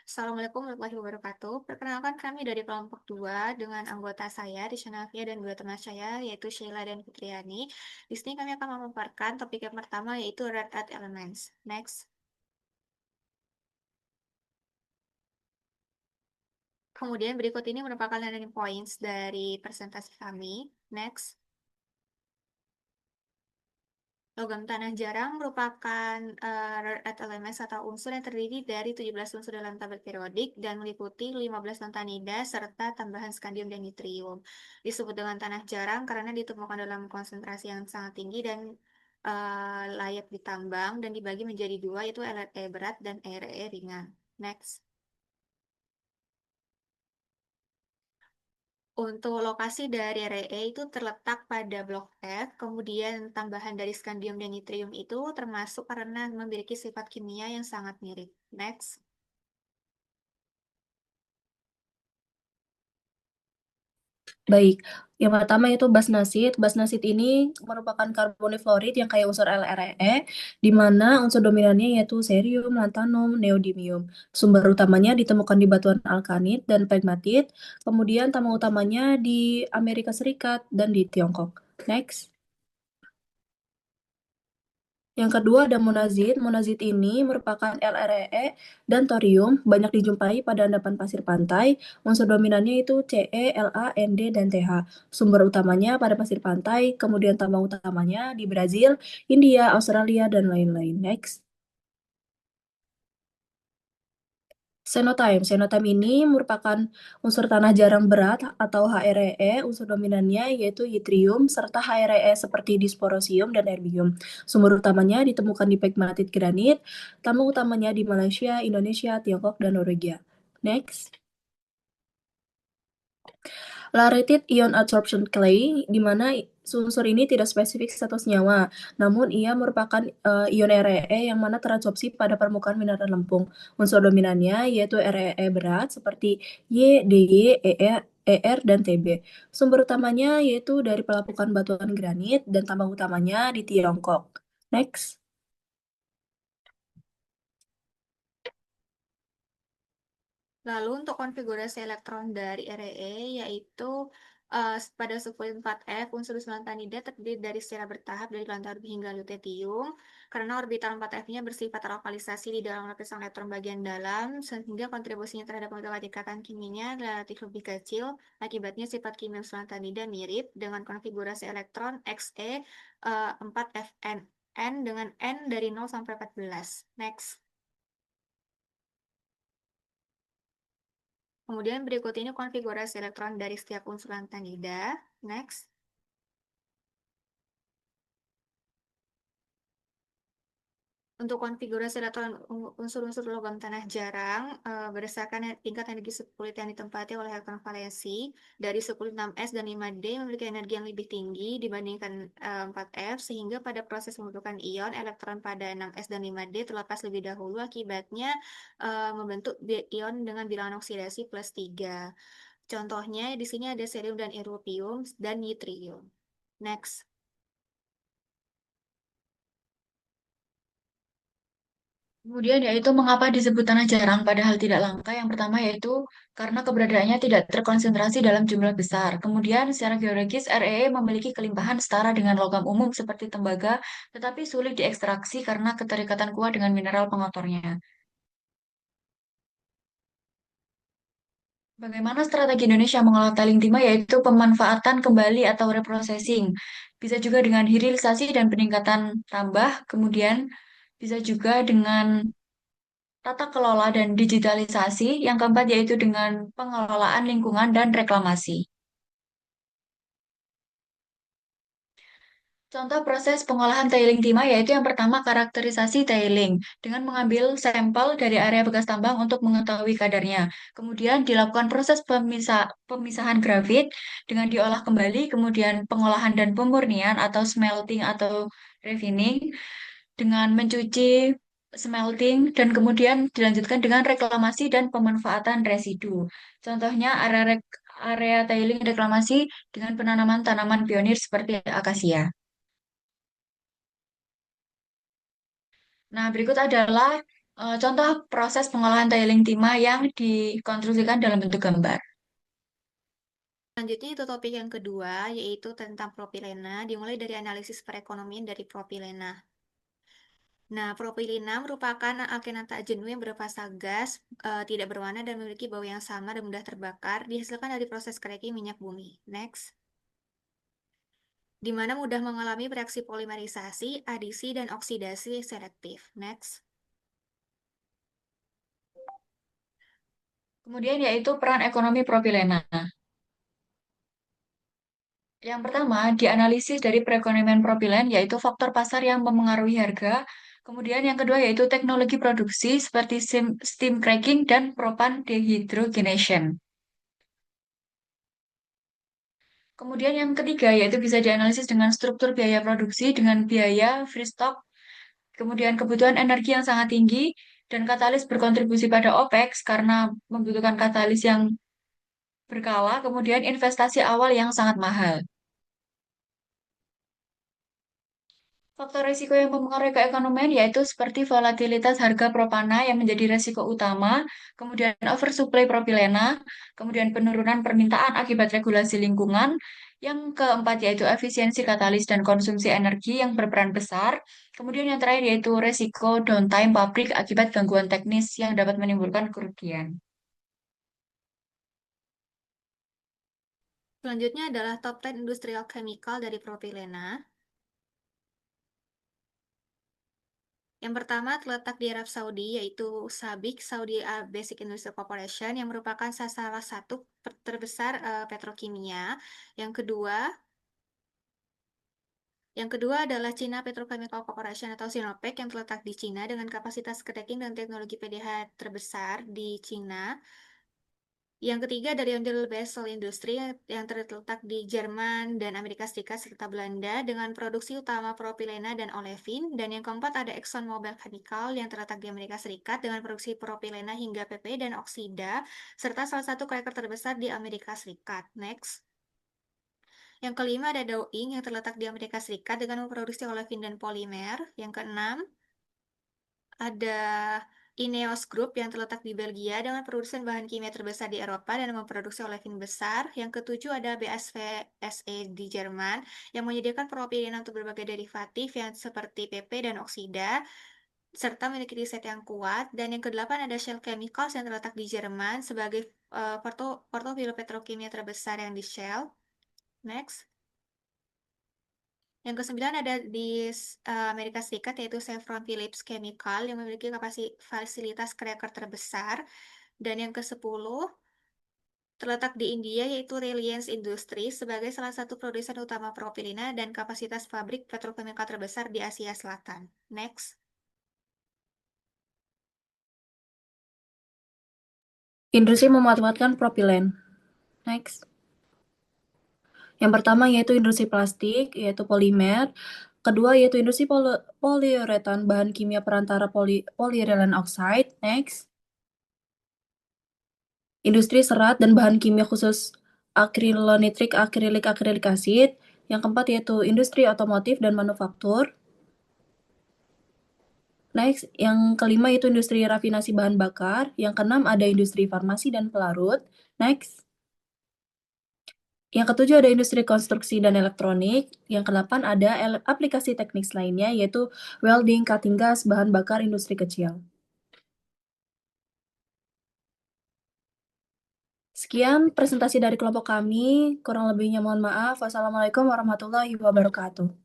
Assalamualaikum warahmatullahi wabarakatuh. Perkenalkan kami dari kelompok 2 dengan anggota saya, Rishanavia, dan dua teman saya, yaitu Sheila dan Fitriani. Di sini kami akan memaparkan topik yang pertama, yaitu Red Hat Elements. Next. Kemudian berikut ini merupakan learning points dari presentasi kami. Next. Logam tanah jarang merupakan rare earth elements atau unsur yang terdiri dari 17 unsur dalam tabel periodik dan meliputi 15 lantanida serta tambahan skandium dan yttrium. Disebut dengan tanah jarang karena ditemukan dalam konsentrasi yang sangat tinggi dan layak ditambang dan dibagi menjadi dua, yaitu LRE berat dan RE ringan. Next. Untuk lokasi dari RE itu terletak pada blok F, kemudian tambahan dari skandium dan yttrium itu termasuk karena memiliki sifat kimia yang sangat mirip. Next. Baik, yang pertama itu basnasit. Basnasit ini merupakan karbonifluorid yang kaya unsur LRE, di mana unsur dominannya yaitu cerium, lanthanum, neodymium. Sumber utamanya ditemukan di batuan alkanit dan pegmatit, kemudian tambang utamanya di Amerika Serikat dan di Tiongkok. Next. Yang kedua ada monazit. Monazit ini merupakan LRE dan thorium, banyak dijumpai pada endapan pasir pantai. Unsur dominannya itu Ce, La, Nd, dan Th. Sumber utamanya pada pasir pantai, kemudian tambang utamanya di Brazil, India, Australia, dan lain-lain. Next. Xenotime. Xenotime ini merupakan unsur tanah jarang berat atau HRE. Unsur dominannya yaitu yttrium serta HRE seperti dysprosium dan erbium. Sumber utamanya ditemukan di pegmatit granit. Tambang utamanya di Malaysia, Indonesia, Tiongkok, dan Norwegia. Next. Lareted ion adsorption clay, di mana unsur ini tidak spesifik status nyawa, namun ia merupakan ion ReE yang mana terabsorpsi pada permukaan mineral lempung. Unsur dominannya yaitu ReE berat seperti Y, Dy, Er, dan Tb. Sumber utamanya yaitu dari pelapukan batuan granit dan tambang utamanya di Tiongkok. Next. Lalu untuk konfigurasi elektron dari RE yaitu pada suku 4F unsur lantanida terdiri dari secara bertahap dari lanthanum hingga lutetium karena orbital 4F-nya bersifat terlokalisasi di dalam lapisan elektron bagian dalam sehingga kontribusinya terhadap pengetahuan ikatan kimianya relatif lebih kecil. Akibatnya sifat kimia lantanida mirip dengan konfigurasi elektron Xe 4FN N dengan N dari 0 sampai 14. Next. Kemudian berikut ini konfigurasi elektron dari setiap unsur lantanida. Next. Untuk konfigurasi elektron unsur-unsur logam tanah jarang berdasarkan tingkat energi sekulit yang ditempati oleh elektron valensi dari sekulit 6s dan 5d memiliki energi yang lebih tinggi dibandingkan 4f sehingga pada proses pembentukan ion elektron pada 6s dan 5d terlepas lebih dahulu akibatnya membentuk ion dengan bilangan oksidasi +3. Contohnya di sini ada cerium dan europium dan yttrium. Next. Kemudian yaitu mengapa disebut tanah jarang padahal tidak langka. Yang pertama yaitu karena keberadaannya tidak terkonsentrasi dalam jumlah besar. Kemudian secara geologis REE memiliki kelimpahan setara dengan logam umum seperti tembaga, tetapi sulit diekstraksi karena keterikatan kuat dengan mineral pengotornya. Bagaimana strategi Indonesia mengolah taling timah yaitu pemanfaatan kembali atau reprocessing. Bisa juga dengan hilirisasi dan peningkatan tambah, kemudian bisa juga dengan tata kelola dan digitalisasi. Yang keempat yaitu dengan pengelolaan lingkungan dan reklamasi. Contoh proses pengolahan tailing timah yaitu yang pertama karakterisasi tailing dengan mengambil sampel dari area bekas tambang untuk mengetahui kadarnya. Kemudian dilakukan proses pemisahan grafit dengan diolah kembali, kemudian pengolahan dan pemurnian atau smelting atau refining dengan mencuci smelting dan kemudian dilanjutkan dengan reklamasi dan pemanfaatan residu. Contohnya area tailing reklamasi dengan penanaman tanaman pionir seperti akasia. Nah, berikut adalah Contoh proses pengolahan tiling timah yang dikonstruksikan dalam bentuk gambar. Selanjutnya itu topik yang kedua, yaitu tentang propilena, dimulai dari analisis perekonomian dari propilena. Nah, propilena merupakan alkena tak jenuh yang berfasa gas, tidak berwarna dan memiliki bau yang sama dan mudah terbakar, dihasilkan dari proses cracking minyak bumi. Next. Di mana mudah mengalami reaksi polimerisasi, adisi, dan oksidasi selektif. Next. Kemudian yaitu peran ekonomi propilena. Yang pertama, dianalisis dari perekonomian propilen, yaitu faktor pasar yang memengaruhi harga. Kemudian yang kedua yaitu teknologi produksi seperti steam cracking dan propan dehydrogenation. Kemudian yang ketiga yaitu bisa dianalisis dengan struktur biaya produksi dengan biaya free stock, kemudian kebutuhan energi yang sangat tinggi, dan katalis berkontribusi pada OPEX karena membutuhkan katalis yang berkala, kemudian investasi awal yang sangat mahal. Faktor risiko yang mempengaruhi keekonomian yaitu seperti volatilitas harga propana yang menjadi risiko utama, kemudian oversupply propilena, kemudian penurunan permintaan akibat regulasi lingkungan, yang keempat yaitu efisiensi katalis dan konsumsi energi yang berperan besar, kemudian yang terakhir yaitu risiko downtime pabrik akibat gangguan teknis yang dapat menimbulkan kerugian. Selanjutnya adalah top 10 industrial chemical dari propilena. Yang pertama terletak di Arab Saudi, yaitu SABIC, Saudi Basic Industry Corporation, yang merupakan salah satu terbesar petrokimia. Yang kedua, adalah China Petrochemical Corporation atau Sinopec yang terletak di China dengan kapasitas cracking dan teknologi PDH terbesar di China. Yang ketiga dari Ondel Basel Industry yang terletak di Jerman dan Amerika Serikat serta Belanda dengan produksi utama propilena dan olefin. Dan yang keempat ada Exxon Mobil Chemical yang terletak di Amerika Serikat dengan produksi propilena hingga PP dan oksida serta salah satu cracker terbesar di Amerika Serikat. Next. Yang kelima ada Dow Inc. yang terletak di Amerika Serikat dengan memproduksi olefin dan polimer. Yang keenam ada Ineos Group yang terletak di Belgia dengan produsen bahan kimia terbesar di Eropa dan memproduksi olefin besar. Yang ketujuh ada BASF SE di Jerman yang menyediakan propilena untuk berbagai derivatif yang seperti PP dan oksida serta memiliki riset yang kuat. Dan yang kedelapan ada Shell Chemicals yang terletak di Jerman sebagai portofolio petrokimia terbesar yang di Shell. Next. Yang kesembilan ada di Amerika Serikat yaitu Chevron Phillips Chemical yang memiliki fasilitas cracker terbesar. Dan yang ke-10 terletak di India yaitu Reliance Industries sebagai salah satu produsen utama propilena dan kapasitas pabrik petrokimia terbesar di Asia Selatan. Next. Industri memanfaatkan propilen. Next. Yang pertama yaitu industri plastik, yaitu polimer. Kedua yaitu industri poliuretan, bahan kimia perantara polyethylene oxide. Next. Industri serat dan bahan kimia khusus akrilonitrik, akrilik asid. Yang keempat yaitu industri otomotif dan manufaktur. Next, yang kelima itu industri rafinasi bahan bakar. Yang keenam ada industri farmasi dan pelarut. Next. Yang ketujuh ada industri konstruksi dan elektronik. Yang kedelapan ada aplikasi teknik lainnya yaitu welding, cutting gas, bahan bakar industri kecil. Sekian presentasi dari kelompok kami. Kurang lebihnya mohon maaf. Wassalamualaikum warahmatullahi wabarakatuh.